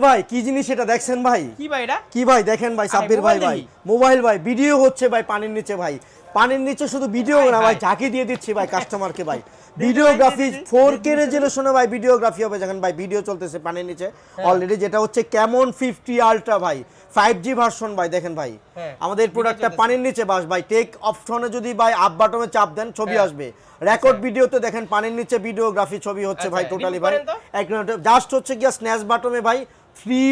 ভাই কি জিনিস এটা দেখছেন ভাই? কি ভাই এটা? কি ভাই দেখেন ভাই সাব্বির ভাই ভাই মোবাইল ভাই ভিডিও হচ্ছে ভাই পানির নিচে ভাই। পানির নিচে শুধু ভিডিও না ভাই ঝাঁকি দিয়ে দিচ্ছি ভাই কাস্টমারকে ভাই। ভিডিওগ্রাফি 4K রেজোলিউশনে ভাই ভিডিওগ্রাফি হবে যখন ভাই ভিডিও চলতেছে পানির নিচে অলরেডি যেটা হচ্ছে ক্যামন 50 আলট্রা ভাই 5G ভার্সন ভাই দেখেন ভাই। আমাদের প্রোডাক্টটা পানির নিচে বাস ভাই টেক অপশনে যদি ভাই আপ বাটনে চাপ দেন ছবি আসবে। রেকর্ড ভিডিওতে দেখেন পানির নিচে ভিডিওগ্রাফি ছবি হচ্ছে ভাই টোটালি ভাই। এক মিনিট জাস্ট হচ্ছে কি স্ন্যাচ বাটনে ভাই 3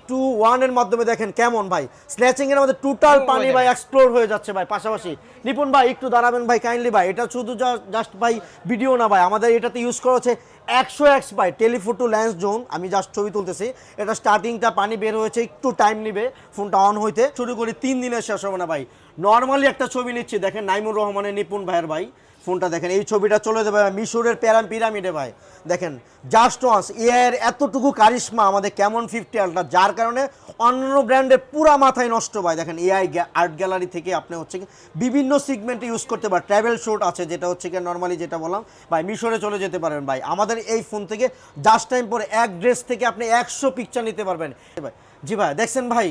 2 1 এর মাধ্যমে দেখেন কেমন ভাই স্ন্যাচিং এর মধ্যে টোটাল পানি ভাই এক্সপ্লোর হয়ে যাচ্ছে ভাই। পাশাপাশি নিপুণ ভাই একটু দাঁড়াবেন ভাই কাইন্ডলি ভাই। এটা শুধু জাস্ট ভাই ভিডিও না ভাই, আমাদের এটাতে ইউজ করা হচ্ছে 100x ভাই টেলিফোটো লেন্স জোন। আমি জাস্ট ছবি তুলতেছি, এটা স্টার্টিংটা পানি বের হয়েছে, একটু টাইম নেবে ফোনটা অন হইতে। শুরু করি 3 দিনে শেষ হবে না ভাই। নর্মালি একটা ছবি নিচ্ছি দেখেন নাইমুর রহমানের নিপুণ ভাইয়ের ভাই ফোনটা দেখেন, এই ছবিটা চলে যাবে মিশরের পিরামিডে ভাই। দেখেন জাস্ট ওয়ান্স এর এতটুকু কারিশমা আমাদের ক্যামন 50 আলট্রা, যার কারণে অন্য ব্র্যান্ডের পুরা মাথায় নষ্ট ভাই। দেখেন এআই আর্ট গ্যালারি থেকে আপনি হচ্ছে কি বিভিন্ন সিগমেন্টে ইউজ করতে পারেন। ট্রাভেল শুট আছে যেটা হচ্ছে কি নর্মালি যেটা বললাম ভাই মিশরে চলে যেতে পারেন ভাই। আমাদের এই ফোন থেকে জাস্ট টাইম পরে এক ড্রেস থেকে আপনি 100 পিকচার নিতে পারবেন ভাই। জি ভাই দেখছেন ভাই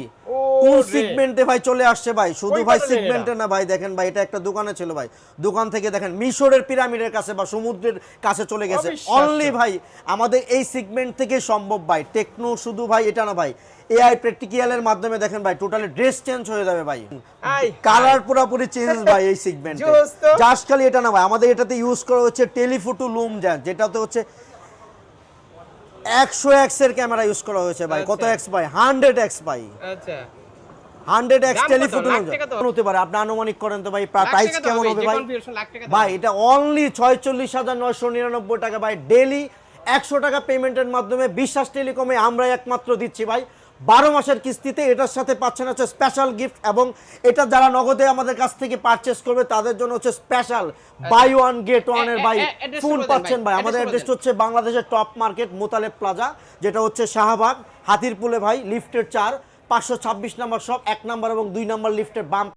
কোন সিগমেন্টে ভাই চলে আসছে ভাই। শুধু ভাই সিগমেন্টে না ভাই, দেখেন ভাই এটা একটা দোকানে ছিল ভাই, দোকান থেকে দেখেন মিশরের পিরামিডের কাছে বা সমুদ্রের কাছে চলে গেছে। অনলি ভাই আমাদের এই সিগমেন্ট থেকে সম্ভব ভাই। টেকনো শুধু ভাই এটা না ভাই, এআই প্র্যাকটিক্যালের মাধ্যমে দেখেন ভাই টোটালি ড্রেস চেঞ্জ হয়ে যাবে ভাই। কালার পুরোপুরি চেঞ্জ ভাই এই সিগমেন্টে। জাস্ট খালি এটা না ভাই, আমাদের এটাতে ইউজ করা হচ্ছে টেলিফোটো লুম যেটাতে হচ্ছে 100x এর ক্যামেরা ইউজ করা হয়েছে ভাই। কত x ভাই? 100x ভাই। আচ্ছা 100x টেলিফোটো হতে পারে। আপনি আনুমানিক করেন তো ভাই প্রাইস কেমন হবে ভাই? ভাই এটা অনলি 46,999 টাকা ভাই। ডেইলি 100 টাকা পেমেন্টের মাধ্যমে বিশ্বাস টেলিকমে আমরা একমাত্র দিচ্ছি ভাই 12 মাসের কিস্তিতে। এটার সাথে পাচ্ছেন হচ্ছে স্পেশাল গিফট, এবং এটা যারা নগদে আমাদের কাছ থেকে পারচেজ করবে তাদের জন্য হচ্ছে special by one get one এর ভাই ফোন পাচ্ছেন ভাই। আমাদের অ্যাড্রেস হচ্ছে বাংলাদেশের টপ মার্কেট মোতালেব প্লাজা, যেটা হচ্ছে শাহবাগ হাতিরপুলে ভাই, লিফটের 4 526 নম্বর শপ, 1 নম্বর এবং 2 নম্বর লিফটের বাম